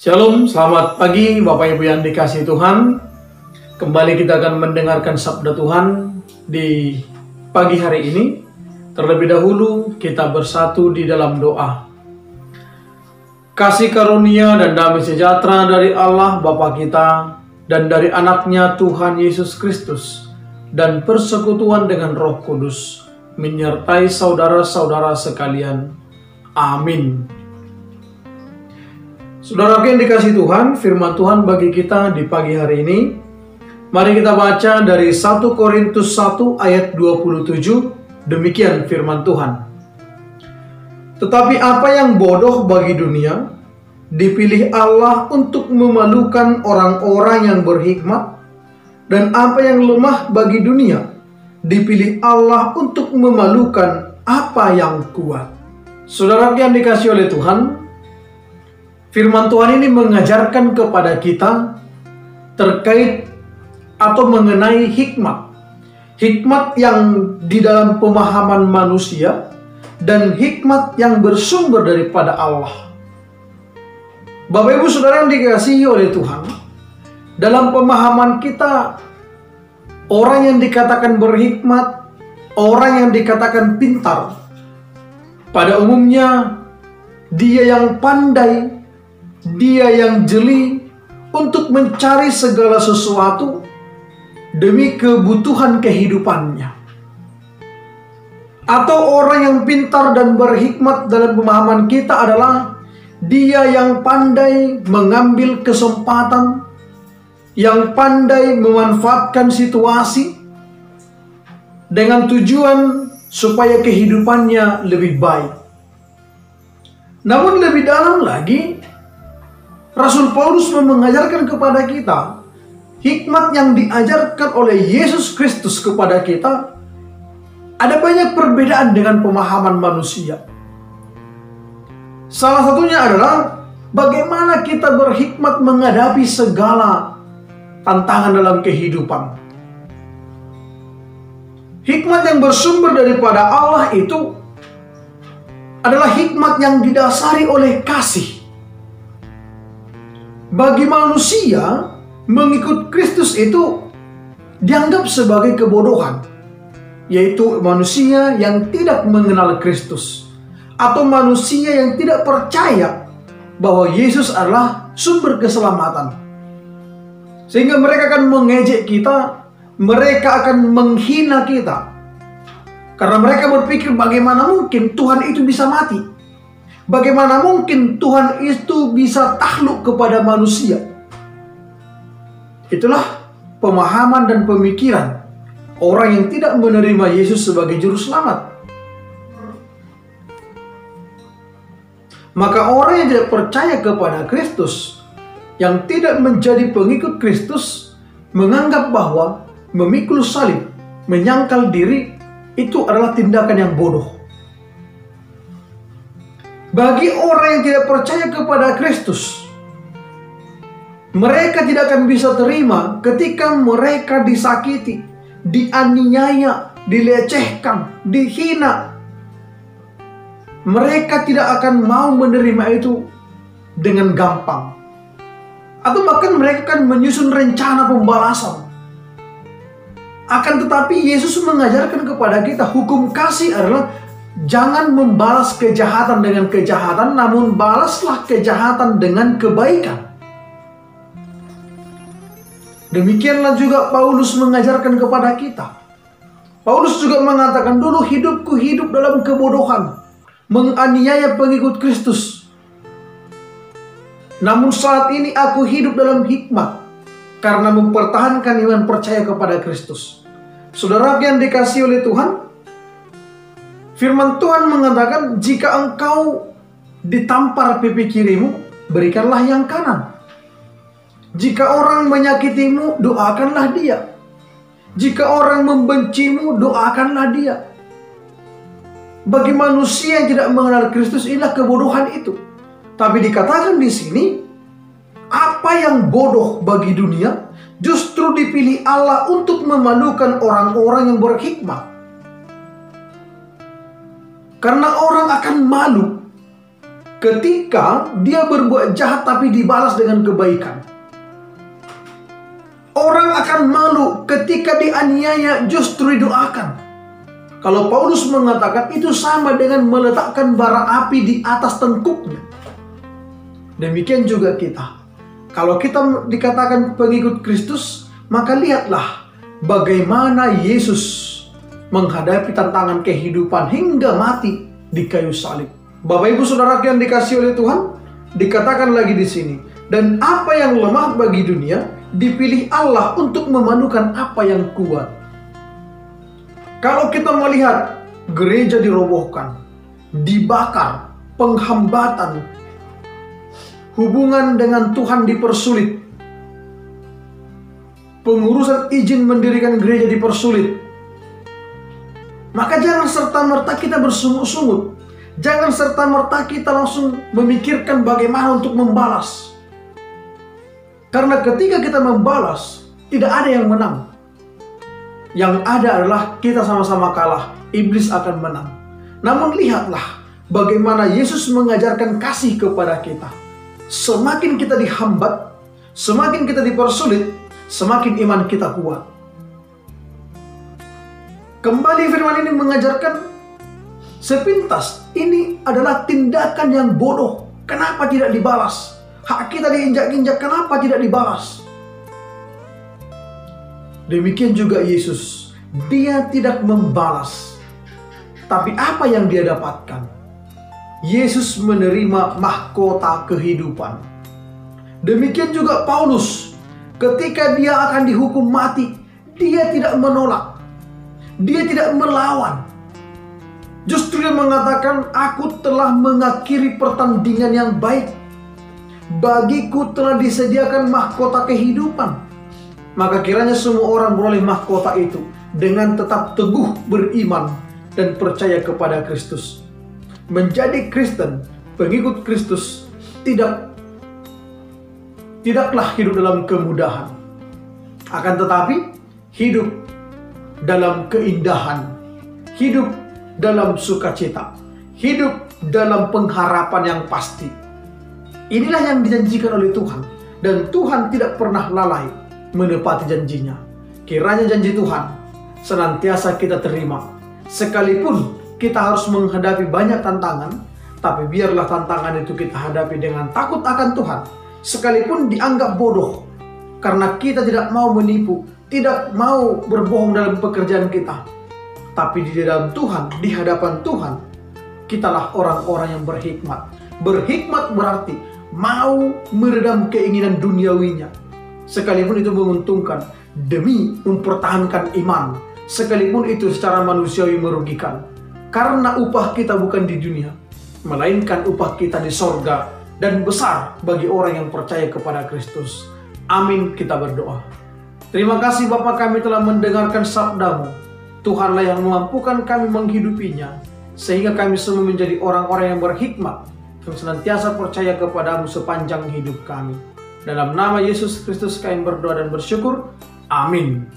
Shalom, selamat pagi Bapak Ibu yang dikasihi Tuhan. Kembali kita akan mendengarkan sabda Tuhan di pagi hari ini. Terlebih dahulu kita bersatu di dalam doa. Kasih karunia dan damai sejahtera dari Allah Bapa kita dan dari anaknya Tuhan Yesus Kristus dan persekutuan dengan Roh Kudus menyertai saudara-saudara sekalian. Amin. Saudara yang dikasihi Tuhan, firman Tuhan bagi kita di pagi hari ini. Mari kita baca dari 1 Korintus 1 ayat 27. Demikian firman Tuhan. Tetapi apa yang bodoh bagi dunia, dipilih Allah untuk memalukan orang-orang yang berhikmat. Dan apa yang lemah bagi dunia, dipilih Allah untuk memalukan apa yang kuat. Saudara yang dikasihi oleh Tuhan, firman Tuhan ini mengajarkan kepada kita terkait atau mengenai hikmat. Hikmat yang di dalam pemahaman manusia dan hikmat yang bersumber daripada Allah. Bapak Ibu Saudara yang dikasihi oleh Tuhan, dalam pemahaman kita, orang yang dikatakan berhikmat, orang yang dikatakan pintar, pada umumnya dia yang pandai, dia yang jeli untuk mencari segala sesuatu demi kebutuhan kehidupannya. Atau orang yang pintar dan berhikmat dalam pemahaman kita adalah dia yang pandai mengambil kesempatan, yang pandai memanfaatkan situasi dengan tujuan supaya kehidupannya lebih baik. Namun lebih dalam lagi, Rasul Paulus mengajarkan kepada kita hikmat yang diajarkan oleh Yesus Kristus kepada kita. Ada banyak perbedaan dengan pemahaman manusia. Salah satunya adalah bagaimana kita berhikmat menghadapi segala tantangan dalam kehidupan. Hikmat yang bersumber daripada Allah itu adalah hikmat yang didasari oleh kasih. Bagi manusia, mengikut Kristus itu dianggap sebagai kebodohan, yaitu manusia yang tidak mengenal Kristus, atau manusia yang tidak percaya bahwa Yesus adalah sumber keselamatan. Sehingga mereka akan mengejek kita, mereka akan menghina kita, karena mereka berpikir bagaimana mungkin Tuhan itu bisa mati. Bagaimana mungkin Tuhan itu bisa takluk kepada manusia? Itulah pemahaman dan pemikiran orang yang tidak menerima Yesus sebagai juru selamat. Maka orang yang tidak percaya kepada Kristus, yang tidak menjadi pengikut Kristus, menganggap bahwa memikul salib, menyangkal diri, itu adalah tindakan yang bodoh. Bagi orang yang tidak percaya kepada Kristus, mereka tidak akan bisa terima ketika mereka disakiti, dianiaya, dilecehkan, dihina. Mereka tidak akan mau menerima itu dengan gampang. Atau bahkan mereka akan menyusun rencana pembalasan. Akan tetapi Yesus mengajarkan kepada kita hukum kasih adalah jangan membalas kejahatan dengan kejahatan, namun balaslah kejahatan dengan kebaikan. Demikianlah juga Paulus mengajarkan kepada kita. Paulus juga mengatakan, dulu hidupku hidup dalam kebodohan, menganiaya pengikut Kristus. Namun saat ini aku hidup dalam hikmat, karena mempertahankan iman percaya kepada Kristus. Saudara yang dikasihi oleh Tuhan, firman Tuhan mengatakan, jika engkau ditampar pipi kirimu, berikanlah yang kanan. Jika orang menyakitimu, doakanlah dia. Jika orang membencimu, doakanlah dia. Bagi manusia yang tidak mengenal Kristus, inilah kebodohan itu. Tapi dikatakan di sini, apa yang bodoh bagi dunia, justru dipilih Allah untuk memalukan orang-orang yang berhikmat. Karena orang akan malu ketika dia berbuat jahat tapi dibalas dengan kebaikan. Orang akan malu ketika dianiaya justru didoakan. Kalau Paulus mengatakan itu sama dengan meletakkan bara api di atas tengkuknya. Demikian juga kita. Kalau kita dikatakan pengikut Kristus, maka lihatlah bagaimana Yesus menghadapi tantangan kehidupan hingga mati di kayu salib. Bapak Ibu Saudara yang dikasihi oleh Tuhan, dikatakan lagi di sini, dan apa yang lemah bagi dunia dipilih Allah untuk memanukan apa yang kuat. Kalau kita melihat gereja dirobohkan, dibakar, penghambatan, hubungan dengan Tuhan dipersulit, pengurusan izin mendirikan gereja dipersulit, maka jangan serta-merta kita bersungut-sungut. Jangan serta-merta kita langsung memikirkan bagaimana untuk membalas. Karena ketika kita membalas, tidak ada yang menang. Yang ada adalah kita sama-sama kalah. Iblis akan menang. Namun lihatlah bagaimana Yesus mengajarkan kasih kepada kita. Semakin kita dihambat, semakin kita dipersulit, semakin iman kita kuat. Kembali firman ini mengajarkan sepintas, ini adalah tindakan yang bodoh. Kenapa tidak dibalas? Hak kita diinjak-injak, kenapa tidak dibalas? Demikian juga Yesus, dia tidak membalas. Tapi apa yang dia dapatkan? Yesus menerima mahkota kehidupan. Demikian juga Paulus, ketika dia akan dihukum mati, dia tidak menolak. Dia tidak melawan. Justru dia mengatakan, aku telah mengakhiri pertandingan yang baik. Bagiku telah disediakan mahkota kehidupan. Maka kiranya semua orang beroleh mahkota itu dengan tetap teguh beriman dan percaya kepada Kristus. Menjadi Kristen, pengikut Kristus, tidaklah hidup dalam kemudahan. Akan tetapi hidup dalam keindahan, hidup dalam sukacita, hidup dalam pengharapan yang pasti. Inilah yang dijanjikan oleh Tuhan, dan Tuhan tidak pernah lalai menepati janjinya. Kiranya janji Tuhan senantiasa kita terima, sekalipun kita harus menghadapi banyak tantangan, tapi biarlah tantangan itu kita hadapi dengan takut akan Tuhan, sekalipun dianggap bodoh, karena kita tidak mau menipu, tidak mau berbohong dalam pekerjaan kita. Tapi di dalam Tuhan, di hadapan Tuhan, kitalah orang-orang yang berhikmat. Berhikmat berarti mau meredam keinginan duniawinya, sekalipun itu menguntungkan, demi mempertahankan iman, sekalipun itu secara manusiawi merugikan. Karena upah kita bukan di dunia, melainkan upah kita di sorga, dan besar bagi orang yang percaya kepada Kristus. Amin, kita berdoa. Terima kasih Bapa, kami telah mendengarkan sabda-Mu. Tuhanlah yang memampukan kami menghidupinya, sehingga kami semua menjadi orang-orang yang berhikmat, yang senantiasa percaya kepada-Mu sepanjang hidup kami. Dalam nama Yesus Kristus kami berdoa dan bersyukur. Amin.